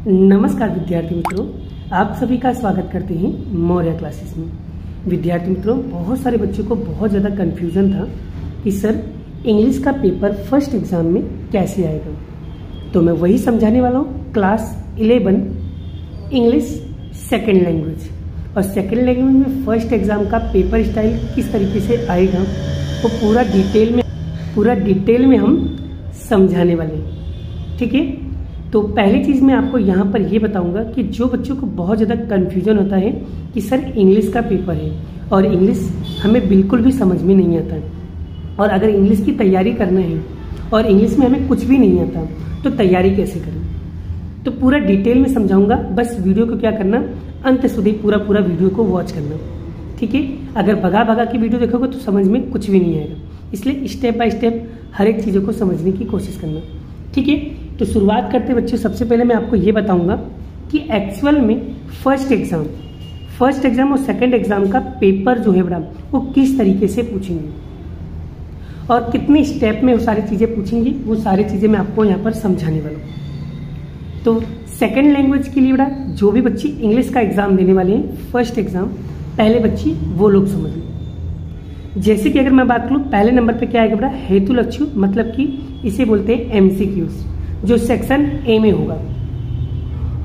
नमस्कार विद्यार्थी मित्रों, आप सभी का स्वागत करते हैं मौर्य क्लासेस में। विद्यार्थी मित्रों, बहुत सारे बच्चों को बहुत ज़्यादा कन्फ्यूजन था कि सर इंग्लिश का पेपर फर्स्ट एग्जाम में कैसे आएगा, तो मैं वही समझाने वाला हूँ। क्लास 11 इंग्लिश सेकेंड लैंग्वेज, और सेकेंड लैंग्वेज में फर्स्ट एग्जाम का पेपर स्टाइल किस तरीके से आएगा वो पूरा डिटेल में हम समझाने वाले हैं। ठीक है, तो पहली चीज़ मैं आपको यहाँ पर ये बताऊंगा कि जो बच्चों को बहुत ज़्यादा कन्फ्यूजन होता है कि सर इंग्लिश का पेपर है और इंग्लिश हमें बिल्कुल भी समझ में नहीं आता है, और अगर इंग्लिश की तैयारी करना है और इंग्लिश में हमें कुछ भी नहीं आता तो तैयारी कैसे करें, तो पूरा डिटेल में समझाऊंगा। बस वीडियो को क्या करना, अंत સુધી पूरा वीडियो को वॉच करना। ठीक है, अगर भगा की वीडियो देखोगे तो समझ में कुछ भी नहीं आएगा, इसलिए स्टेप बाय स्टेप हर एक चीज़ों को समझने की कोशिश करना। ठीक है, तो शुरुआत करते बच्चों, सबसे पहले मैं आपको ये बताऊंगा कि एक्चुअल में फर्स्ट एग्जाम और सेकंड एग्जाम का पेपर जो है बड़ा वो किस तरीके से पूछेंगे और कितने स्टेप में वो सारी चीज़ें पूछेंगी, वो सारी चीज़ें मैं आपको यहाँ पर समझाने वाला हूँ। तो सेकंड लैंग्वेज के लिए बड़ा जो भी बच्चे इंग्लिश का एग्जाम देने वाले हैं, फर्स्ट एग्जाम, पहले बच्चे वो लोग समझ लें। जैसे कि अगर मैं बात करूँ, पहले नंबर पे क्या आएगा बड़ा, हेतु लक्ष्य, मतलब कि इसे बोलते हैं एमसीक्यूज, जो सेक्शन ए में होगा।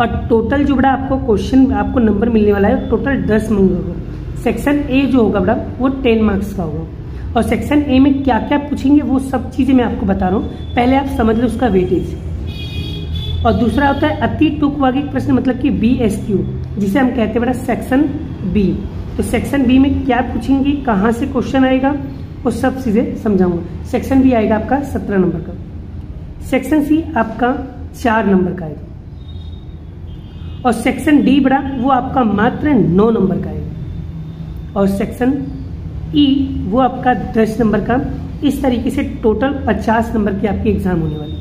और टोटल जो बड़ा आपको क्वेश्चन, आपको नंबर मिलने वाला है टोटल 10 नंबर होगा। सेक्शन ए जो होगा बड़ा वो 10 मार्क्स का होगा, और सेक्शन ए में क्या क्या पूछेंगे वो सब चीजें मैं आपको बता रहा हूँ, पहले आप समझ लो उसका वेटेज। और दूसरा होता है अति टुकवागिक प्रश्न, मतलब कि BSQ, जिसे हम कहते हैं बड़ा सेक्शन बी। तो सेक्शन बी में क्या पूछेंगे, कहाँ से क्वेश्चन आएगा, वो सब चीजें समझाऊंगा। सेक्शन बी आएगा आपका 17 नंबर का, सेक्शन सी आपका 4 नंबर का आएगा, और सेक्शन डी बड़ा वो आपका मात्र 9 नंबर का आएगा, और सेक्शन ई वो आपका 10 नंबर का। इस तरीके से टोटल 50 नंबर के आपके एग्जाम होने वाले।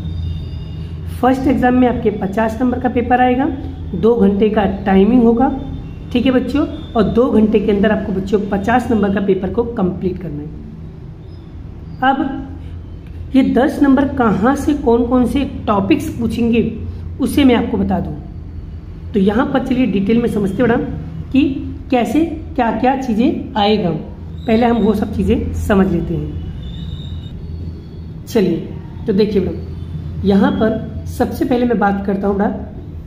फर्स्ट एग्जाम में आपके 50 नंबर का पेपर आएगा, 2 घंटे का टाइमिंग होगा। ठीक है बच्चों, और 2 घंटे के अंदर आपको बच्चों 50 नंबर का पेपर को कंप्लीट करना है। अब ये 10 नंबर कहाँ से कौन कौन से टॉपिक्स पूछेंगे उसे मैं आपको बता दूं। तो यहाँ पर चलिए डिटेल में समझते बड़ा कि कैसे क्या क्या चीजें आएगा, पहले हम वो सब चीजें समझ लेते हैं। चलिए, तो देखिए बड़ा, यहाँ पर सबसे पहले मैं बात करता हूँ बड़ा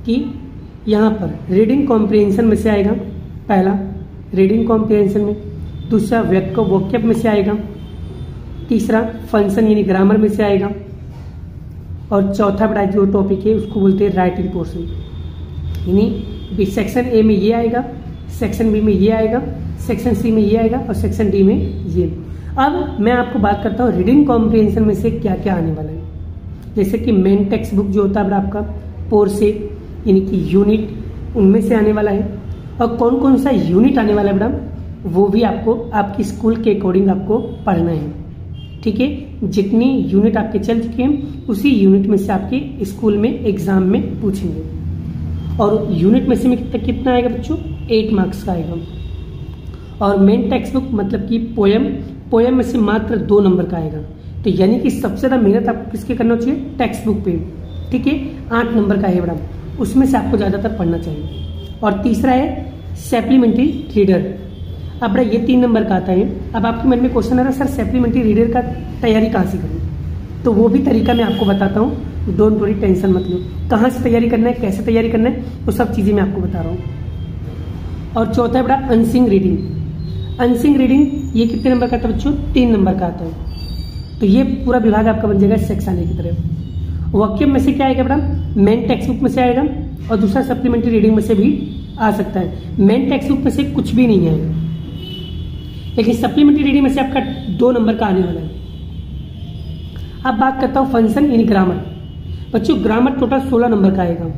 कि यहाँ पर रीडिंग कॉम्प्रिहेंशन में से आएगा, पहला रीडिंग कॉम्प्रिहेंशन में, दूसरा वोकैब में से आएगा, तीसरा फंक्शन यानी ग्रामर में से आएगा, और चौथा बड़ा जो टॉपिक है उसको बोलते हैं राइटिंग पोर्शन। यानी सेक्शन ए में ये आएगा, सेक्शन बी में ये आएगा, सेक्शन सी में ये आएगा, और सेक्शन डी में ये। अब मैं आपको बात करता हूँ रीडिंग कॉम्प्रिहेंशन में से क्या क्या आने वाला है। जैसे कि मेन टेक्स्ट बुक जो होता है आपका, पोर्से यानी कि यूनिट, उनमें से आने वाला है। और कौन कौन सा यूनिट आने वाला है बड़ा वो भी आपको आपकी स्कूल के अकॉर्डिंग आपको पढ़ना है। ठीक है, जितनी यूनिट आपके चल चुके हैं उसी यूनिट में से आपके स्कूल में एग्जाम में पूछेंगे, और यूनिट में से कितना आएगा बच्चों, 8 मार्क्स का आएगा। और मेन टेक्स्ट बुक मतलब कि पोयम में से मात्र 2 नंबर का आएगा। तो यानी कि सबसे ज्यादा मेहनत आपको किसके करना चाहिए, टेक्स्ट बुक पे। ठीक है, 8 नंबर का है बड़ा, उसमें से आपको ज्यादातर पढ़ना चाहिए। और तीसरा है सप्लीमेंट्री रीडर। अब बड़ा ये 3 नंबर का आता है। अब आपके मन में क्वेश्चन आ रहा है, सर सप्लीमेंट्री रीडर का तैयारी कहाँ से करूँ, तो वो भी तरीका मैं आपको बताता हूँ। डोंट वरी, टेंशन मत लो, कहाँ से तैयारी करना है, कैसे तैयारी करना है, वो सब चीजें मैं आपको बता रहा हूँ। और चौथा है बड़ा अनसिंग रीडिंग, ये कितने नंबर का आता है बच्चों, 3 नंबर का आता है। तो ये पूरा विभाग आपका बन जाएगा सेक्शन ए की तरफ। वोकैब में से क्या आएगा बड़ा, मेन टेक्स्ट बुक में से आएगा, और दूसरा सप्लीमेंट्री रीडिंग में से भी आ सकता है। मेन टेक्स्ट बुक में से कुछ भी नहीं आएगा, लेकिन सप्लीमेंट्री रीडिंग में से आपका 2 नंबर का आने वाला है। अब बात करता हूँ फंक्शन यानी ग्रामर। बच्चों ग्रामर टोटल 16 नंबर का आएगा।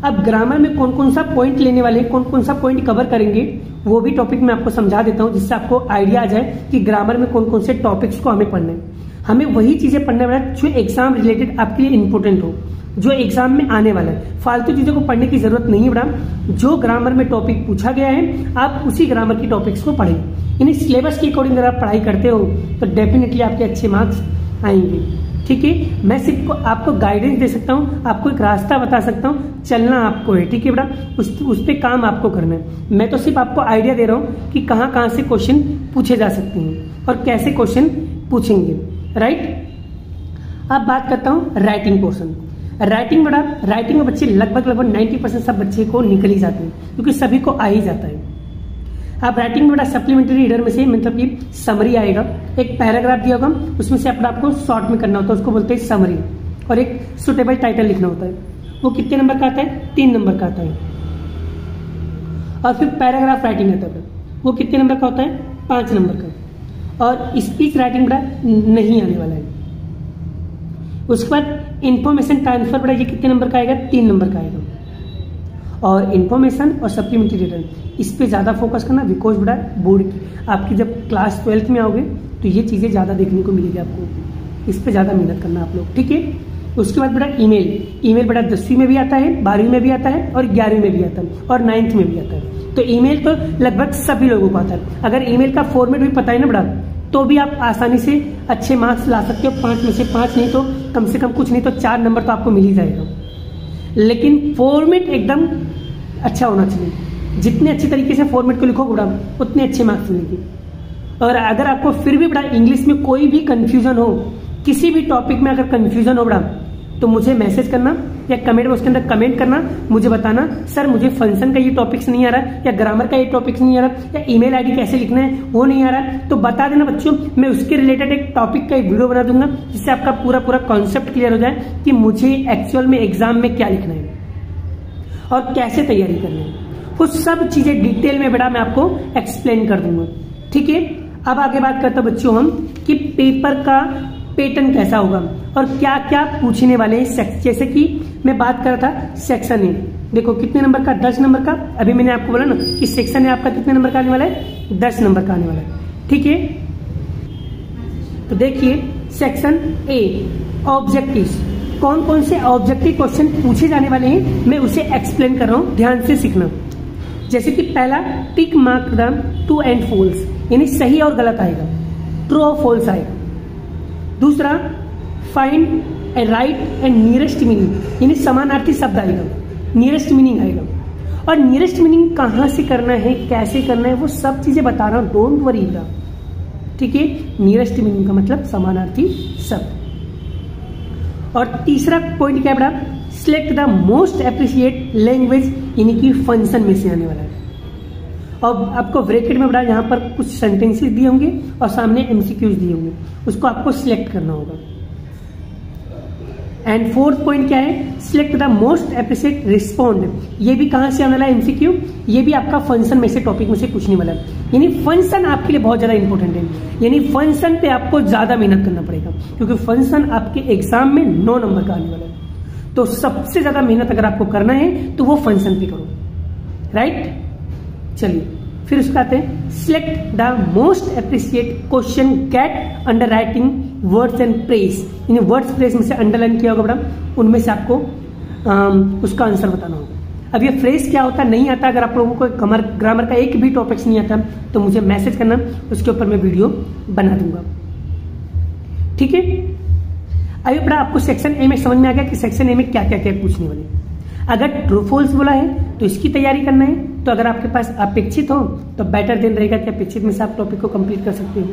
अब ग्रामर में कौन कौन सा पॉइंट लेने वाले, कौन कौन सा पॉइंट कवर करेंगे, वो भी टॉपिक मैं आपको समझा देता हूँ, जिससे आपको आइडिया आ जाए कि ग्रामर में कौन कौन से टॉपिक्स को हमें पढ़ना है। हमें वही चीजें पढ़ने वाला जो एग्जाम रिलेटेड आपके लिए इंपॉर्टेंट हो, जो एग्जाम में आने वाला है। फालतू चीजों को पढ़ने की जरूरत नहीं है बड़ा, जो ग्रामर में टॉपिक पूछा गया है आप उसी ग्रामर की टॉपिक्स को पढ़ें। यानी सिलेबस के अकॉर्डिंग अगर आप पढ़ाई करते हो तो डेफिनेटली आपके अच्छे मार्क्स आएंगे। ठीक है। मैं सिर्फ आपको गाइडेंस दे सकता हूँ, आपको एक रास्ता बता सकता हूँ, चलना आपको है, ठीक है बेटा। उस पे काम आपको करना है। मैं तो सिर्फ आपको आइडिया दे रहा हूँ कि कहाँ कहाँ से क्वेश्चन पूछे जा सकते हैं और कैसे क्वेश्चन पूछेंगे, राइट। अब बात करता हूँ राइटिंग पोर्शन। राइटिंग बेटा, राइटिंग में बच्चे लगभग 90% सब बच्चे को निकल ही जाते हैं, क्योंकि सभी को आ ही जाता है। अब राइटिंग में बेटा सप्लीमेंट्री रीडर में से मतलब कि समरी आएगा, एक पैराग्राफ दिया होगा, उसमें से अपना आपको शॉर्ट में करना होता है, उसको बोलते हैं समरी, और एक सुटेबल टाइटल लिखना होता है। वो कितने नंबर का आता है? 3 नंबर का आता है। और फिर पैराग्राफ राइटिंग आता है, वो कितने नंबर का होता है? 5 नंबर का। और स्पीच राइटिंग बेटा नहीं आने वाला है। उसके बाद इंफॉर्मेशन ट्रांसफर बेटा ये कितने नंबर का आएगा? 3 नंबर का आएगा। और इन्फॉर्मेशन और सप्लीमेंट्री रिटर्न इस पे ज्यादा फोकस करना, बिकॉज बेटा बोर्ड की आपकी जब क्लास 12th में आओगे तो ये चीजें ज्यादा देखने को मिलेगी आपको, इस पे ज्यादा मेहनत करना आप लोग, ठीक है। उसके बाद बेटा ईमेल बेटा 10वीं में भी आता है, 12वीं में भी आता है, और 11वीं में भी आता है, और 9th में भी आता है। तो ईमेल तो लगभग सभी लोगों को आता है। अगर ईमेल का फॉर्मेट भी पता है ना बेटा, तो भी आप आसानी से अच्छे मार्क्स ला सकते हो। 5 में से 5 नहीं तो कम से कम कुछ नहीं तो 4 नंबर तो आपको मिल ही जाएगा। लेकिन फॉर्मेट एकदम अच्छा होना चाहिए। जितने अच्छे तरीके से फॉर्मेट को लिखोगे बेटा उतने अच्छे मार्क्स मिलेंगे। और अगर आपको फिर भी बेटा इंग्लिश में कोई भी कंफ्यूजन हो, किसी भी टॉपिक में अगर कंफ्यूजन हो बेटा, तो मुझे मैसेज करना या कमेंट बॉक्स के अंदर कमेंट करना, मुझे बताना सर मुझे फंक्शन का ये टॉपिक्स नहीं आ रहा, या ग्रामर का ये टॉपिक्स नहीं आ रहा, या ईमेल आईडी कैसे लिखना है वो नहीं आ रहा, तो बता देना बच्चों। मैं उसके रिलेटेड एक टॉपिक का एक वीडियो बना दूंगा, जिससे आपका पूरा कॉन्सेप्ट क्लियर हो जाए कि मुझे एक्चुअल में एग्जाम में क्या लिखना है और कैसे तैयारी करनी है। वो सब चीजें डिटेल में बेटा मैं आपको एक्सप्लेन कर दूंगा, ठीक है। अब आगे बात करते हैं बच्चों हम कि पेपर का पैटर्न कैसा होगा और क्या क्या पूछने वाले हैं। जैसे कि मैं बात कर रहा था सेक्शन ए, देखो कितने नंबर का? 10 नंबर का। अभी मैंने आपको बोला ना कि सेक्शन ए आपका कितने नंबर का आने वाला है? 10 नंबर का आने वाला है, ठीक है। तो देखिए सेक्शन ए ऑब्जेक्टिव्स, कौन कौन से ऑब्जेक्टिव क्वेश्चन पूछे जाने वाले हैं मैं उसे एक्सप्लेन कर रहा हूं, ध्यान से सीखना। जैसे कि पहला tick mark the true and false, यानी सही और गलत आएगा, ट्रू और फॉल्स आएगा। दूसरा find A right and nearest meaning, यानी समानार्थी शब्द आएगा, नियरेस्ट मीनिंग आएगा। और नियरेस्ट मीनिंग कहां से करना है, कैसे करना है, वो सब चीजें बता रहा हूं, डोंट वरी बेटा, ठीक है। नियरेस्ट मीनिंग का मतलब समानार्थी शब्द। और तीसरा पॉइंट क्या है बेटा? Select the most appreciate language, यानी कि फंक्शन में से आने वाला है। और आपको ब्रैकेट में बेटा यहाँ पर कुछ सेंटेंसेस दिए होंगे और सामने एमसीक्यूज दिए होंगे, उसको आपको सिलेक्ट करना होगा। एंड फोर्थ पॉइंट क्या है? Select the most appreciate respond, ये भी कहां से आने वाला है एमसीक्यू, ये भी आपका फंक्शन में से टॉपिक में से पूछने वाला है। यानी फंक्शन आपके लिए बहुत ज्यादा इंपॉर्टेंट है, यानी फंक्शन पे आपको ज्यादा मेहनत करना पड़ेगा, क्योंकि फंक्शन आपके एग्जाम में 9 नंबर का आने वाला है। तो सबसे ज्यादा मेहनत अगर आपको करना है तो वो फंक्शन पे करो, राइट। चलिए फिर उसका आते हैं select the most appreciate question get under writing words and press, यानी वर्ड्स प्रेस में से अंडरलाइन किया होगा बेटा, उनमें से आपको उसका आंसर बताना होगा। अब ये फ्रेज क्या होता है नहीं आता, अगर आप लोगों को ग्रामर का एक भी टॉपिक्स नहीं आता तो मुझे मैसेज करना, उसके ऊपर मैं वीडियो बना दूंगा, ठीक है। अभी बेटा आपको सेक्शन ए में समझ में आ गया कि सेक्शन ए में क्या क्या क्या पूछने वाले। अगर ट्रू फॉल्स बोला है तो इसकी तैयारी करना है, तो अगर आपके पास अपेक्षित हो तो बेटर देन रहेगा कि अपेक्षित में से आप टॉपिक को कंप्लीट कर सकते हो,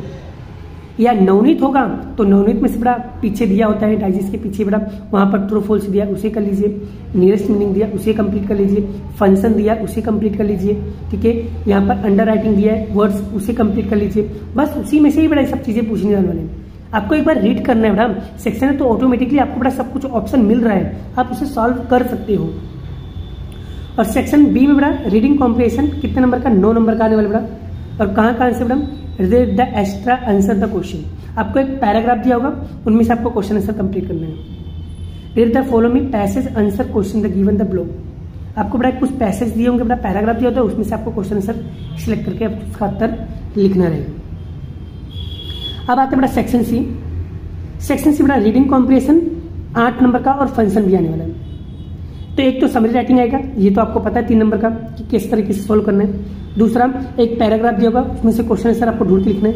या नवनीत होगा तो नवनीत में से बड़ा पीछे दिया होता है, डाइजेस्ट के पीछे बड़ा वहां पर ट्रू फॉल्स दिया उसे कर लीजिए, नियरेस्ट मीनिंग दिया उसे कंप्लीट कर लीजिए, फंक्शन दिया उसे कंप्लीट कर लीजिए, ठीक है। यहाँ पर अंडर राइटिंग दिया है वर्ड्स, उसे कंप्लीट कर लीजिए। बस उसी में से ही बड़ा सब चीजें पूछने जाने वाले हैं। आपको एक बार रीड करना है बेटा, सेक्शन है तो ऑटोमेटिकली आपको बड़ा सब कुछ ऑप्शन मिल रहा है, आप उसे सॉल्व कर सकते हो। और सेक्शन बी में बड़ा रीडिंग कॉम्प्रिहेंशन कितने नंबर का? 9 नंबर का आने वाला बड़ा। और कहाँ का आंसर बड़ा? Read the extra answer the question, आपको एक पैराग्राफ दिया होगा, उनमें से आपको क्वेश्चन आंसर कंप्लीट करना है। Read the following passage answer question the given the blog, आपको बड़ा कुछ पैसेज दिए होंगे, बड़ा पैराग्राफ दिया होता है, उसमें से आपको क्वेश्चन आंसर सिलेक्ट करके उसका उत्तर लिखना रहेगा। अब आते हैं बड़ा सेक्शन सी। सेक्शन सी बड़ा रीडिंग कॉम्प्रिहेंशन 8 नंबर का और फंक्शन भी आने वाला है। तो एक तो समरी राइटिंग आएगा, ये तो आपको पता है 3 नंबर का कि किस तरीके से सोल्व करना है। दूसरा एक पैराग्राफ दिया होगा, उसमें से क्वेश्चन आंसर आपको ढूंढ के लिखना है।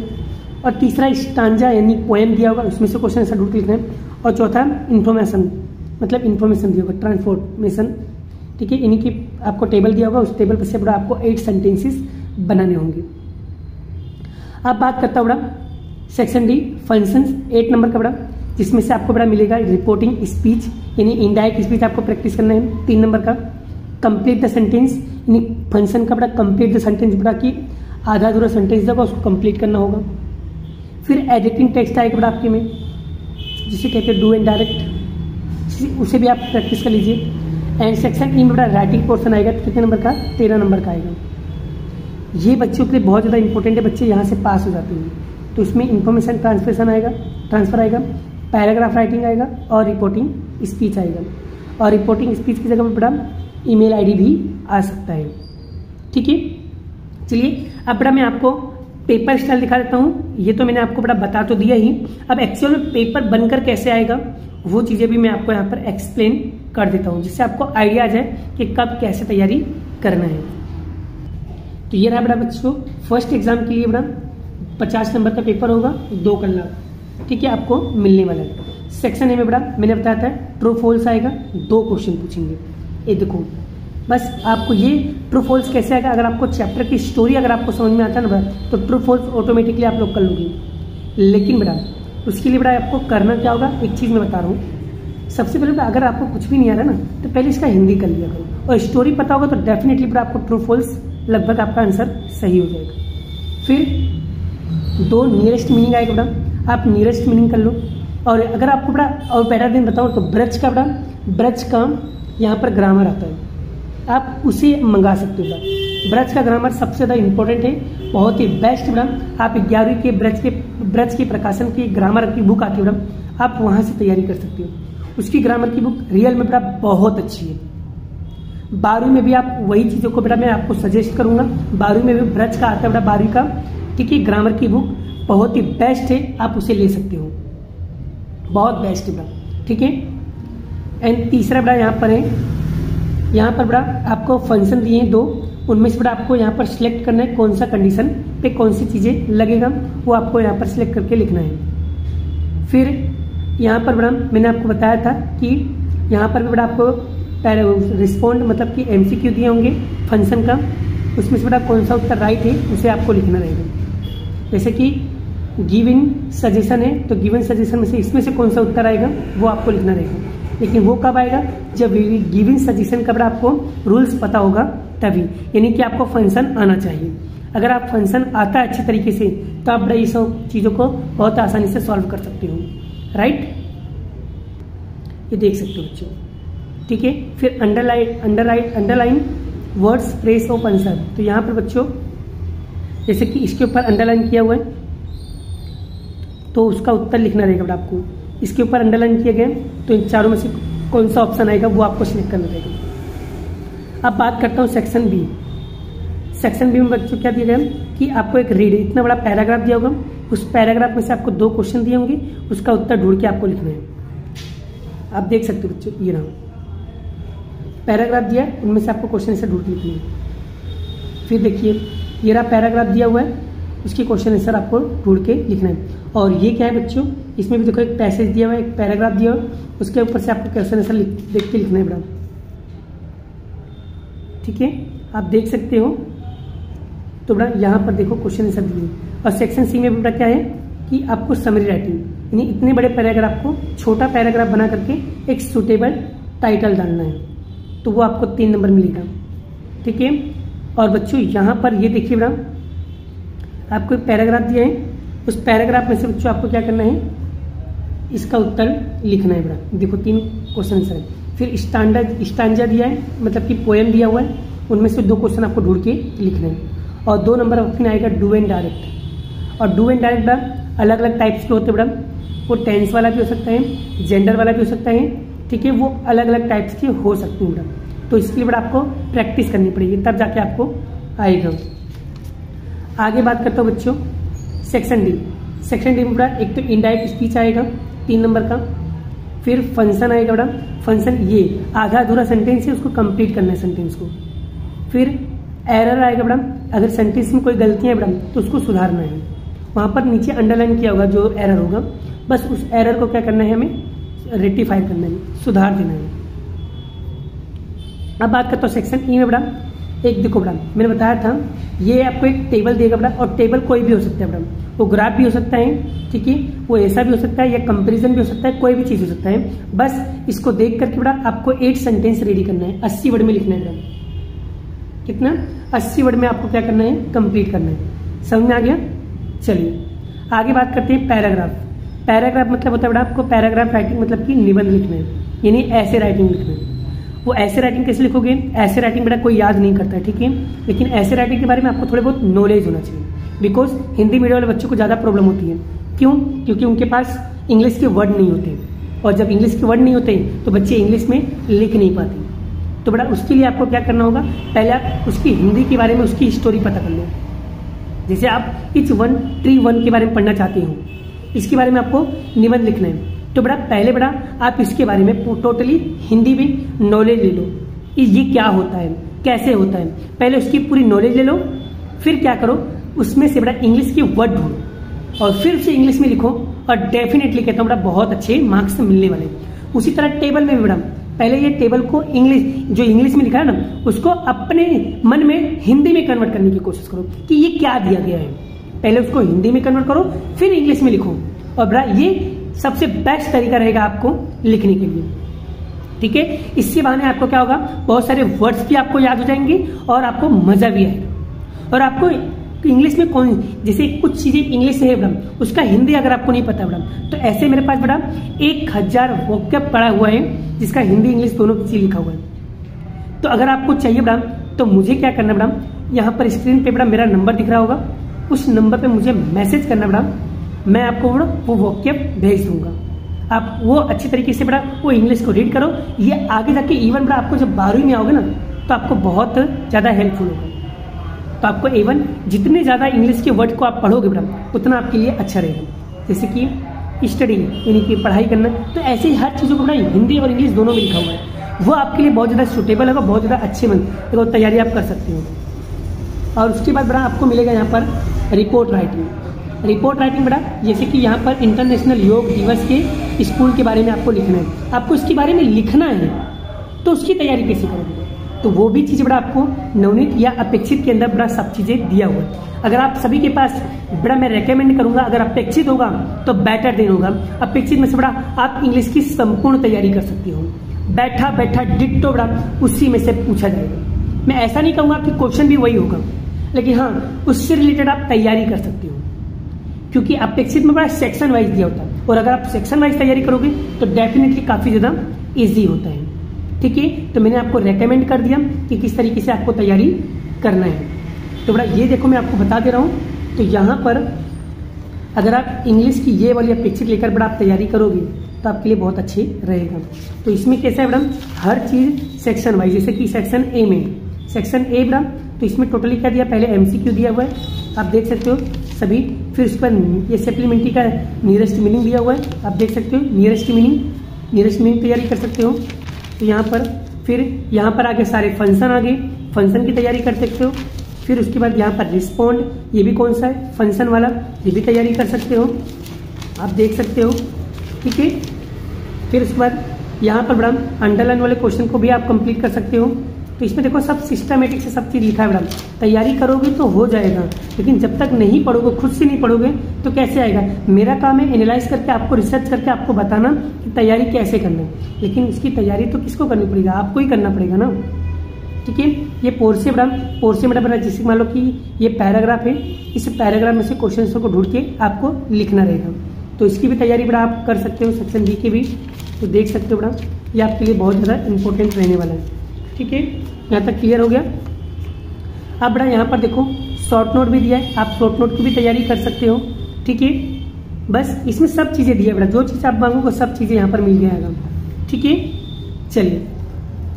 और तीसरा स्टांजा यानी पोएम दिया होगा, उसमें से क्वेश्चन आंसर ढूंढ के लिखना है। और चौथा इन्फॉर्मेशन, मतलब इन्फॉर्मेशन दिया होगा, ट्रांसफॉर्मेशन, ठीक है। इन्हीं की आपको टेबल दिया होगा, उस टेबल पर से बड़ा आपको 8 सेंटेंसेस बनाने होंगे। अब बात करता हूँ बड़ा सेक्शन डी फंक्शंस, 8 नंबर का बड़ा, जिसमें से आपको बड़ा मिलेगा रिपोर्टिंग स्पीच, यानी इनडायरेक्ट स्पीच आपको प्रैक्टिस करना है। 3 नंबर का कंप्लीट द सेंटेंस, यानी फंक्शन का बड़ा कंप्लीट द सेंटेंस बड़ा कि आधा अधूरा सेंटेंस देगा उसको कंप्लीट करना होगा। फिर एडिटिंग टेक्स्ट आएगा बड़ा आपके में, जिसे कहते हैं डू एंड डायरेक्ट, उसे भी आप प्रैक्टिस कर लीजिए। एंड सेक्शन ई में बड़ा राइटिंग पोर्शन आएगा, कितने नंबर का, 13 नंबर का आएगा। ये बच्चों के लिए बहुत ज़्यादा इंपॉर्टेंट है, बच्चे यहाँ से पास हो जाते हैं। तो इसमें इंफॉर्मेशन ट्रांसफर आएगा, पैराग्राफ राइटिंग आएगा और रिपोर्टिंग स्पीच आएगा। और रिपोर्टिंग स्पीच की जगह पर बड़ा ईमेल आईडी भी आ सकता है, ठीक है। चलिए अब बड़ा मैं आपको पेपर स्टाइल दिखा देता हूँ। ये तो मैंने आपको बड़ा बता तो दिया ही, अब एक्चुअल में पेपर बनकर कैसे आएगा वो चीज़ें भी मैं आपको यहाँ पर एक्सप्लेन कर देता हूँ, जिससे आपको आइडिया आ जाए कि कब कैसे तैयारी करना है। तो ये रहा बड़ा बच्चों फर्स्ट एग्जाम के लिए बड़ा 50 नंबर का पेपर होगा, 2 कलर, ठीक है, आपको मिलने वाला है। सेक्शन ए में बड़ा मैंने बताया था ट्रू फॉल्स आएगा, 2 क्वेश्चन पूछेंगे। ये देखो बस आपको ये ट्रू फॉल्स कैसे आएगा, अगर आपको चैप्टर की स्टोरी अगर आपको समझ में आता है ना बड़ा, तो ट्रू फॉल्स ऑटोमेटिकली आप लोग कर लोगे। लेकिन बड़ा उसके लिए बड़ा आपको करना क्या होगा, एक चीज़ मैं बता रहा हूँ। सबसे पहले अगर आपको कुछ भी नहीं आ रहा ना, तो पहले इसका हिंदी कर लिया करो, और स्टोरी पता होगा तो डेफिनेटली बड़ा आपको ट्रू फॉल्स लगभग आपका आंसर सही हो जाएगा। फिर 2 नियरेस्ट मीनिंग आएगा बड़ा, आप नियरेस्ट मीनिंग कर लो। और अगर आपको बड़ा और पहला दिन बताओ तो ब्रज का बड़ा, ब्रज का यहाँ पर ग्रामर आता है, आप उसे मंगा सकते हो बड़ा। ब्रज का ग्रामर सबसे ज़्यादा इंपॉर्टेंट है, बहुत ही बेस्ट बड़ा। आप 11वीं के ब्रज के प्रकाशन की ग्रामर की बुक आती है बड़ा, आप वहाँ से तैयारी कर सकते हो। उसकी ग्रामर की बुक रियल में बड़ा बहुत अच्छी है। 12वीं में भी आप वही चीज़ों को बड़ा मैं आपको सजेस्ट करूंगा। 12वीं में भी ब्रज का आता है बड़ा, 12वीं का, ठीक है, ग्रामर की बुक बहुत ही बेस्ट है, आप उसे ले सकते हो, बहुत बेस्ट है बड़ा, ठीक है। एंड तीसरा बड़ा यहाँ पर है, यहाँ पर बड़ा आपको फंक्शन दिए हैं 2, उनमें से बड़ा आपको यहाँ पर सिलेक्ट करना है कौन सा कंडीशन पे कौन सी चीज़ें लगेगा, वो आपको यहाँ पर सिलेक्ट करके लिखना है। फिर यहाँ पर बड़ा मैंने आपको बताया था कि यहाँ पर भी बड़ा आपको रिस्पॉन्ड मतलब कि MCQ दिए होंगे फंक्शन का, उसमें से बड़ा कौन सा उत्तर राइट है उसे आपको लिखना रहेगा। जैसे कि गिवन सजेशन है, तो गिवन सजेशन में से इसमें से कौन सा उत्तर आएगा वो आपको लिखना रहेगा। लेकिन वो कब आएगा, जब गिवन सजेशन का बड़ा आपको रूल्स पता होगा तभी, यानी कि आपको फंक्शन आना चाहिए। अगर आप फंक्शन आता है अच्छे तरीके से तो आप बड़ा ये सब चीज़ों को बहुत आसानी से सॉल्व कर सकते हो, राइट। ये देख सकते हो बच्चों, ठीक है। फिर underline words phrase of answer, तो यहाँ पर बच्चों जैसे कि इसके ऊपर अंडरलाइन किया हुआ है तो उसका उत्तर लिखना रहेगा बड़ा आपको। इसके ऊपर अंडरलाइन किया गया तो इन चारों में से कौन सा ऑप्शन आएगा वो आपको सिलेक्ट करना रहेगा। अब बात करता हूँ सेक्शन बी। सेक्शन बी में बच्चों क्या दिया गया कि आपको एक रीड, इतना बड़ा पैराग्राफ दिया होगा, उस पैराग्राफ में से आपको 2 क्वेश्चन दिए होंगे, उसका उत्तर ढूंढ के आपको लिखना है। आप देख सकते हो बच्चों, ये रहा पैराग्राफ दिया है, उनमें से आपको क्वेश्चन आंसर ढूंढ के लिखना है। फिर देखिए ये रहा पैराग्राफ दिया हुआ है, उसकी क्वेश्चन आंसर आपको ढूंढ के लिखना है। और ये क्या है बच्चों, इसमें भी देखो एक पैसेज दिया हुआ है, एक पैराग्राफ दिया हुआ है, उसके ऊपर से आपको क्वेश्चन आंसर देख के लिखना है बड़ा, ठीक है, आप देख सकते हो। तो बड़ा यहाँ पर देखो क्वेश्चन आंसर दिए। और सेक्शन सी में बड़ा क्या है कि आपको समरी राइटिंग, यानी इतने बड़े पैराग्राफ को छोटा पैराग्राफ बना करके एक सुटेबल टाइटल डालना है, तो वो आपको 3 नंबर मिलेगा, ठीक है। और बच्चों यहाँ पर ये देखिए बड़ा आपको एक पैराग्राफ दिया है, उस पैराग्राफ में से बच्चों आपको क्या करना है, इसका उत्तर लिखना है बड़ा। देखो 3 क्वेश्चन आंसर है। फिर स्टांजा दिया है, मतलब कि पोएम दिया हुआ है, उनमें से 2 क्वेश्चन आपको ढूंढ के लिखना है। और 2 नंबर ऑप्शन आएगा डू एंड डायरेक्ट। और डू एंड डायरेक्ट बड़ा अलग अलग टाइप्स के होते हैं बड़ा, वो टेंस वाला भी हो सकता है, जेंडर वाला भी हो सकता है, ठीक है, वो अलग अलग टाइप्स के हो सकते हैं बड़ा। तो इसके लिए बड़ा आपको प्रैक्टिस करनी पड़ेगी, तब जाके आपको आएगा। आगे बात करता हूँ बच्चों सेक्शन डी। सेक्शन डी में बड़ा एक तो इनडायरेक्ट स्पीच आएगा 3 नंबर का, फिर फंक्शन आएगा बड़ा, फंक्शन ये आधा अधूरा सेंटेंस है, उसको कंप्लीट करना है सेंटेंस को। फिर एरर आएगा बड़ा, अगर सेंटेंस में कोई गलतियां है बड़ा तो उसको सुधारना है, वहां पर नीचे अंडरलाइन किया होगा जो एरर होगा, बस उस एरर को क्या करना है हमें रेक्टिफाई करना है, सुधार देना है। अब बात करता हूँ सेक्शन ई में बेटा। एक देखो बेटा, मैंने बताया था ये आपको एक टेबल देगा बेटा, और टेबल कोई भी हो सकता है बेटा, वो ग्राफ भी हो सकता है, ठीक है, वो ऐसा भी हो सकता है, या कंपैरिजन भी हो सकता है, कोई भी चीज हो सकता है। बस इसको देख करके बेटा आपको 8 सेंटेंस रेडी करना है, 80 वर्ड में लिखना है बेटा। कितना? 80 वर्ड में आपको क्या करना है, कंप्लीट करना है। समझ में आ गया? चलिए आगे बात करते हैं पैराग्राफ। पैराग्राफ मतलब होता है बेटा आपको पैराग्राफ राइटिंग मतलब कि निबंध लिखना है, यानी ऐसे राइटिंग लिखना है। वो ऐसे राइटिंग कैसे लिखोगे? ऐसे राइटिंग बेटा कोई याद नहीं करता है, ठीक है, लेकिन ऐसे राइटिंग के बारे में आपको थोड़े बहुत नॉलेज होना चाहिए, बिकॉज हिंदी मीडियम वाले बच्चों को ज़्यादा प्रॉब्लम होती है। क्यों? क्योंकि उनके पास इंग्लिश के वर्ड नहीं होते, और जब इंग्लिश के वर्ड नहीं होते तो बच्चे इंग्लिश में लिख नहीं पाते। तो बेटा उसके लिए आपको क्या करना होगा, पहले आप उसकी हिंदी के बारे में उसकी स्टोरी पता कर लो। जैसे आप इच वन ट्री वन के बारे में पढ़ना चाहते हो, इसके बारे में आपको निबंध लिखना है, तो बेटा पहले बेटा आप इसके बारे में टोटली हिंदी में नॉलेज ले लो, ये क्या होता है, कैसे होता है, पहले उसकी पूरी नॉलेज ले लो। फिर क्या करो, उसमें से बेटा इंग्लिश के वर्ड ढूंढो और फिर से इंग्लिश में लिखो, और डेफिनेटली कहता हूँ बेटा बहुत अच्छे मार्क्स मिलने वाले। उसी तरह टेबल में भी बेटा पहले ये टेबल को इंग्लिश, जो इंग्लिश में लिखा है ना, उसको अपने मन में हिंदी में कन्वर्ट करने की कोशिश करो कि ये क्या दिया गया है। पहले उसको हिंदी में कन्वर्ट करो, फिर इंग्लिश में लिखो, और बेटा ये सबसे बेस्ट तरीका रहेगा आपको लिखने के लिए, ठीक है। इससे बहाने आपको क्या होगा, बहुत सारे वर्ड्स भी आपको याद हो जाएंगे और आपको मजा भी आएगा। और आपको इंग्लिश में कौन, जैसे कुछ चीजें इंग्लिश में है बेटा, उसका हिंदी अगर आपको नहीं पता बेटा, तो ऐसे मेरे पास बेटा 1000 वोकैब पड़ा हुआ है जिसका हिंदी इंग्लिश दोनों चीज लिखा हुआ है। तो अगर आपको चाहिए बेटा तो मुझे क्या करना बेटा, यहाँ पर स्क्रीन पे बेटा मेरा नंबर दिख रहा होगा, उस नंबर पे मुझे मैसेज करना बेटा, मैं आपको बेटा वो वोकैब भेज दूंगा। आप वो अच्छी तरीके से बेटा वो इंग्लिश को रीड करो, ये आगे जाके इवन बेटा आपको जब 12वीं में आओगे ना तो आपको बहुत ज्यादा हेल्पफुल होगा। तो आपको इवन जितने ज्यादा इंग्लिश के वर्ड को आप पढ़ोगे बेटा उतना आपके लिए अच्छा रहेगा। जैसे कि स्टडी यानी कि पढ़ाई करना, तो ऐसे ही हर चीजों को बेटा हिंदी और इंग्लिश दोनों में लिखा हुआ है, वो आपके लिए बहुत ज्यादा सूटेबल होगा, बहुत ज्यादा अच्छे मन तो तैयारी आप कर सकते हो। और उसके बाद बेटा आपको मिलेगा यहाँ पर रिपोर्ट राइटिंग। रिपोर्ट राइटिंग बेटा जैसे कि यहाँ पर इंटरनेशनल योग दिवस के स्कूल के बारे में आपको लिखना है, आपको इसके बारे में लिखना है, तो उसकी तैयारी कैसे करोगे, तो वो भी चीज बड़ा आपको नवनीत या अपेक्षित के अंदर बड़ा सब चीजें दिया हुआ है। अगर आप सभी के पास बड़ा मैं रेकमेंड करूंगा, अगर अपेक्षित होगा तो बेटर देन होगा, अपेक्षित में से बड़ा आप इंग्लिश की संपूर्ण तैयारी कर सकते हो, बैठा बैठा डिट्टो बड़ा उसी में से पूछा जाएगा। मैं ऐसा नहीं कहूंगा कि क्वेश्चन भी वही होगा, लेकिन हाँ उससे रिलेटेड आप तैयारी कर सकते हो, क्योंकि अपेक्षित में बड़ा सेक्शन वाइज दिया होता है, और अगर आप सेक्शन वाइज तैयारी करोगे तो डेफिनेटली काफी ज्यादा इजी होता है, ठीक है। तो मैंने आपको रेकमेंड कर दिया कि किस तरीके से आपको तैयारी करना है। तो बड़ा ये देखो मैं आपको बता दे रहा हूँ, तो यहाँ पर अगर आप इंग्लिश की ये वाली अपेक्षित लेकर बड़ा आप तैयारी करोगे तो आपके लिए बहुत अच्छे रहेगा। तो इसमें कैसा है मैडम, हर चीज सेक्शन वाइज, जैसे कि सेक्शन ए में, सेक्शन ए मैडम तो इसमें टोटली क्या दिया, पहले एमसीक्यू दिया हुआ है, आप देख सकते हो सभी, फिर उस पर ये सप्लीमेंट्री का नियरेस्ट मीनिंग दिया हुआ है, आप देख सकते हो नियरेस्ट मीनिंग तैयारी कर सकते हो। तो यहाँ पर फिर यहाँ पर आगे सारे फंक्शन आ गए, फंक्शन की तैयारी कर सकते हो। फिर उसके बाद यहाँ पर रिस्पॉन्ड, ये भी कौन सा है, फंक्शन वाला, ये भी तैयारी कर सकते हो, आप देख सकते हो, ठीक है। फिर उसके बाद यहाँ पर मैडम अंडरलाइन वाले क्वेश्चन को भी आप कंप्लीट कर सकते हो। तो इसमें देखो सब सिस्टमेटिक से सब चीज लिखा है मैडम, तैयारी करोगे तो हो जाएगा, लेकिन जब तक नहीं पढ़ोगे, खुद से नहीं पढ़ोगे तो कैसे आएगा। मेरा काम है एनालाइज करके आपको, रिसर्च करके आपको बताना कि तैयारी कैसे करना है, लेकिन इसकी तैयारी तो किसको करनी पड़ेगा, आपको ही करना पड़ेगा ना, ठीक है। ये पोर्से मैडम जैसे मान लो कि ये पैराग्राफ है, इस पैराग्राफ में से क्वेश्चन को ढूंढ के आपको लिखना रहेगा, तो इसकी भी तैयारी बड़ा आप कर सकते हो, सेक्शन बी के भी। तो देख सकते हो बड़ा ये आपके लिए बहुत ज़्यादा इंपॉर्टेंट रहने वाला है, ठीक है। यहाँ तक क्लियर हो गया। अब बड़ा यहाँ पर देखो शॉर्ट नोट भी दिया है, आप शॉर्ट नोट की भी तैयारी कर सकते हो, ठीक है। बस इसमें सब चीज़ें दिया है बड़ा, जो चीज़ आप मांगोगे सब चीज़ें यहाँ पर मिल जाएगा, ठीक है। चलिए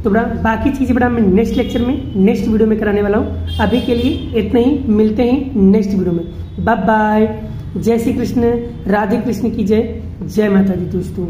तो बड़ा बाकी चीज़ें बड़ा मैं नेक्स्ट लेक्चर में, नेक्स्ट वीडियो में कराने वाला हूँ। अभी के लिए इतना ही, मिलते हैं नेक्स्ट वीडियो में, बाय बाय। जय श्री कृष्ण, राधे कृष्ण की जय, जय माता दी दोस्तों।